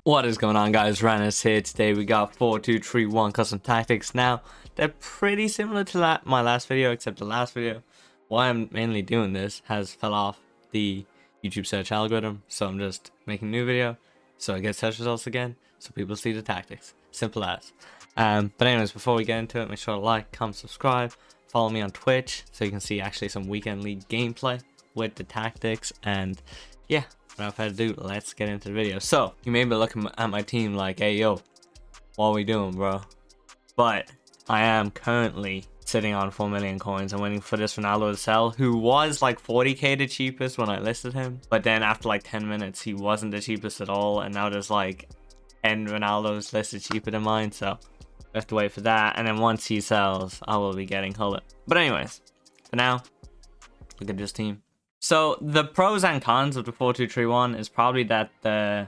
What is going on, guys? Rannerz here. Today we got 4-2-3-1 custom tactics. Now they're pretty similar to my last video, except the last video, why I'm mainly doing this, has fell off the YouTube search algorithm, so I'm just making a new video so I get search results again, so people see the tactics. Simple as. But anyways, before we get into it, make sure to like, comment, subscribe, follow me on Twitch so you can see actually some weekend league gameplay with the tactics. And yeah, without further ado, let's get into the video. So you may be looking at my team like, hey yo, what are we doing, bro? But I am currently sitting on 4 million coins. I'm waiting for this Ronaldo to sell, who was like 40k the cheapest when I listed him, but then after like 10 minutes he wasn't the cheapest at all, and now there's like 10 Ronaldos listed cheaper than mine, so we have to wait for that. And then once he sells, I will be getting Hullet. But anyways, for now, look at this team. So the pros and cons of the 4-2-3-1 is probably that the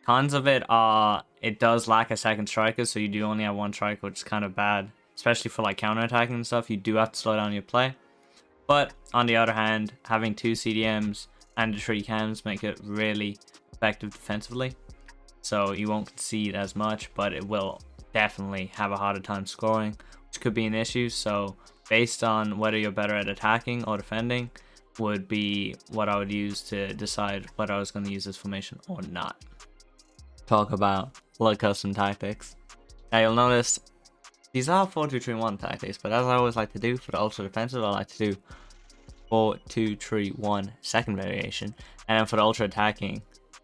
cons of it are it does lack a second striker, so you do only have one striker, which is kind of bad, especially for like counter-attacking and stuff. You do have to slow down your play. But on the other hand, having 2 CDMs and the 3 cams make it really effective defensively, so you won't concede as much, but it will definitely have a harder time scoring, which could be an issue. So based on whether you're better at attacking or defending would be what I would use to decide whether I was going to use this formation or not. Talk about custom tactics. Now you'll notice these are 4-2-3-1 tactics, but as I always like to do for the ultra defensive, I like to do 4-2-3-1 second variation, and then for the ultra attacking,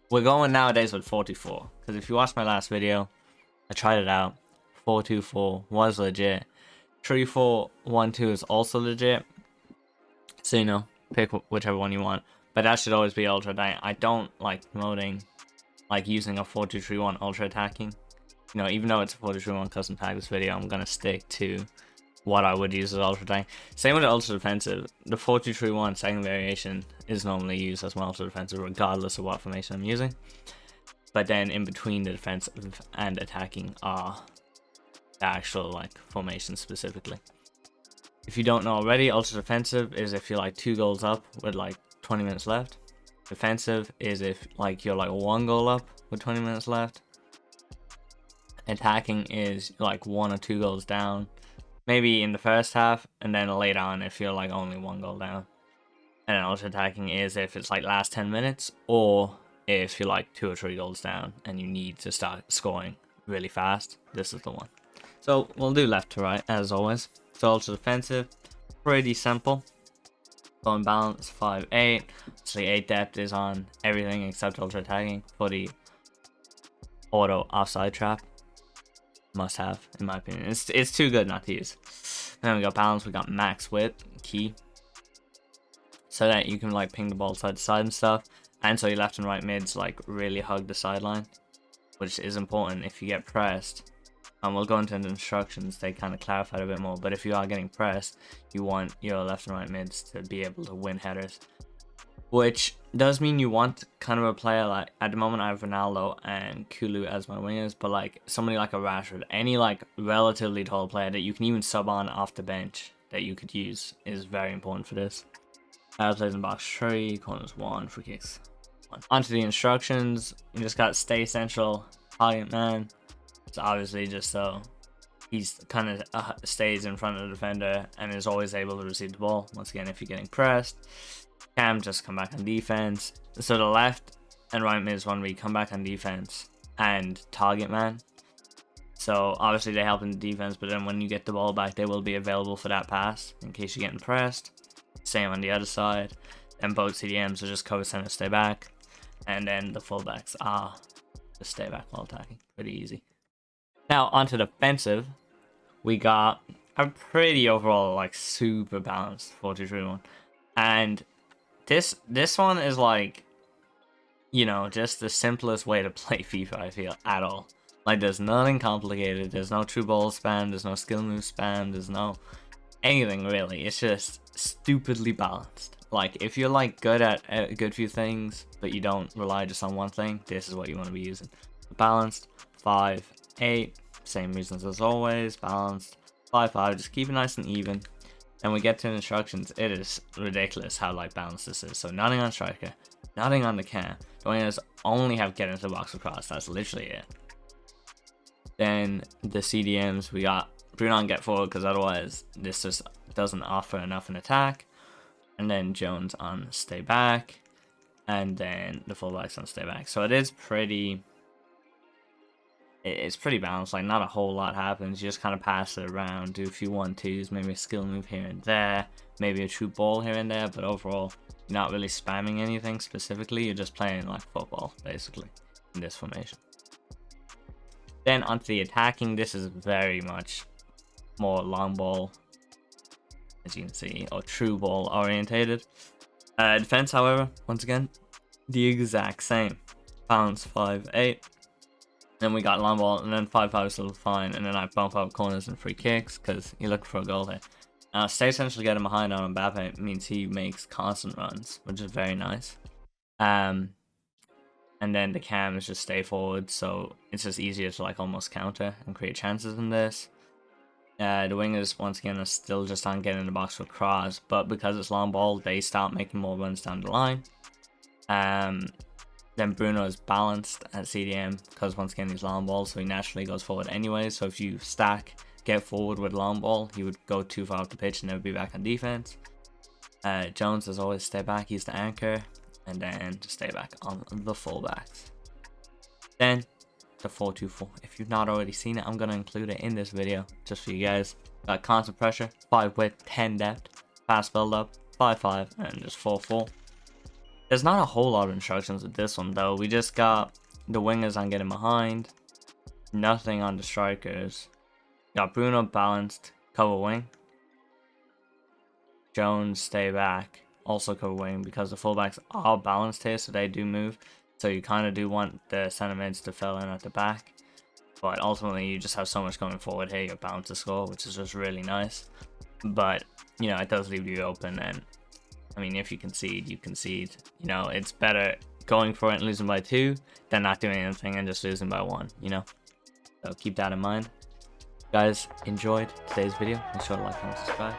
we're going nowadays with 4-2-4, because if you watched my last video, I tried it out. 4-2-4 was legit. 3-4-1-2 is also legit, so you know, pick whichever one you want, but that should always be ultra attacking. I don't like promoting like using a 4-2-3-1 ultra attacking. You know, even though it's a 4-2-3-1 custom tactics video, I'm gonna stick to what I would use as ultra attacking. Same with the ultra defensive. The 4-2-3-1 second variation is normally used as my ultra defensive regardless of what formation I'm using. But then in between the defensive and attacking are the actual like formation specifically. If you don't know already, ultra defensive is if you're like 2 goals up with like 20 minutes left. Defensive is if like you're like 1 goal up with 20 minutes left. Attacking is like 1 or 2 goals down, maybe in the first half, and then later on if you're like only 1 goal down. And then ultra attacking is if it's like last 10 minutes, or if you're like 2 or 3 goals down and you need to start scoring really fast. This is the one. So we'll do left to right as always. So ultra defensive, pretty simple. Going balance 5-8. Actually 8 depth is on everything except ultra attacking for the auto offside trap. Must have, in my opinion. It's too good not to use. And then we got balance, we got max width, key, so that you can like ping the ball side to side and stuff, and so your left and right mids like really hug the sideline, which is important if you get pressed. And we'll go into the instructions, they kind of clarify it a bit more, but if you are getting pressed, you want your left and right mids to be able to win headers, which does mean you want kind of a player like, at the moment I have Ronaldo and Kulu as my wingers, but like somebody like a Rashford, any like relatively tall player that you can even sub on off the bench that you could use is very important for this. Plays in box 3, corners 1, free kicks 1. Onto the instructions, you just got stay central, target man. It's obviously just so he's kind of stays in front of the defender and is always able to receive the ball. Once again, if you're getting pressed, Cam just come back on defense. So the left and right mids want to be come back on defense and target man. So obviously they help in the defense, but then when you get the ball back, they will be available for that pass in case you're getting pressed. Same on the other side. And both CDMs are just cover center, stay back, and then the fullbacks are just stay back while attacking. Pretty easy. Now onto defensive, we got a pretty overall like super balanced 4-2-3-1, and this one is like, you know, just the simplest way to play FIFA, I feel, at all. Like there's nothing complicated, there's no true ball spam, there's no skill move spam, there's no anything really. It's just stupidly balanced. Like if you're like good at a good few things but you don't rely just on one thing, this is what you want to be using. Balanced 5-8, same reasons as always. Balanced 5-5, just keep it nice and even. And we get to the instructions, it is ridiculous how like balanced this is. So nothing on striker, Nothing on the cam. The wingers only have get into the box across. That's literally it. Then the CDMs, we got Bruno on get forward, because otherwise this just doesn't offer enough in attack. And then Jones on stay back. And then the fullbacks on stay back. So it's pretty balanced. Like, not a whole lot happens. You just kind of pass it around, do a few 1-2s, maybe a skill move here and there, maybe a true ball here and there. But overall, you're not really spamming anything specifically. You're just playing like football, basically, in this formation. Then onto the attacking. This is very much more long ball, as you can see, or true ball orientated. Defense, however, once again, the exact same. Balance 5-8. Then we got long ball, and then 5-5 is still fine. And then I bump up corners and free kicks, because you're looking for a goal there. Stay essentially getting behind on Mbappe means he makes constant runs, which is very nice. And then the cams just stay forward, so it's just easier to like almost counter and create chances in this. The wingers, once again, are still just on getting in the box for cross, but because it's long ball, they start making more runs down the line. Then Bruno is balanced at CDM, because once again he's long ball, so he naturally goes forward anyway. So if you stack get forward with long ball, he would go too far off the pitch and never be back on defense. Jones is always stay back, he's the anchor. And then just stay back on the fullbacks. Then the 4-2-4. If you've not already seen it, I'm going to include it in this video just for you guys. Got constant pressure, 5 width, 10 depth, fast build up, 5-5, and just 4-4. There's not a whole lot of instructions with this one though. We just got the wingers on getting behind, nothing on the strikers. Got Bruno balanced, cover wing. Jones stay back, also cover wing, because the fullbacks are balanced here, so they do move. So you kind of do want the center mids to fill in at the back, but ultimately you just have so much going forward here, you're bound to score, which is just really nice. But you know, it does leave you open, and I mean, if you concede, you concede. You know, it's better going for it and losing by 2 than not doing anything and just losing by 1, you know. So keep that in mind. If you guys enjoyed today's video, make sure to like and subscribe,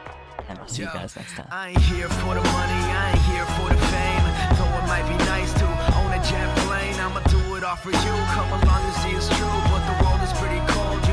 and I'll see you guys next time. I ain't here for the money, I ain't here for the fame. Though it might be nice to own a jet plane, I'ma do it all for you. Come along and see it's true, but the world is pretty cold.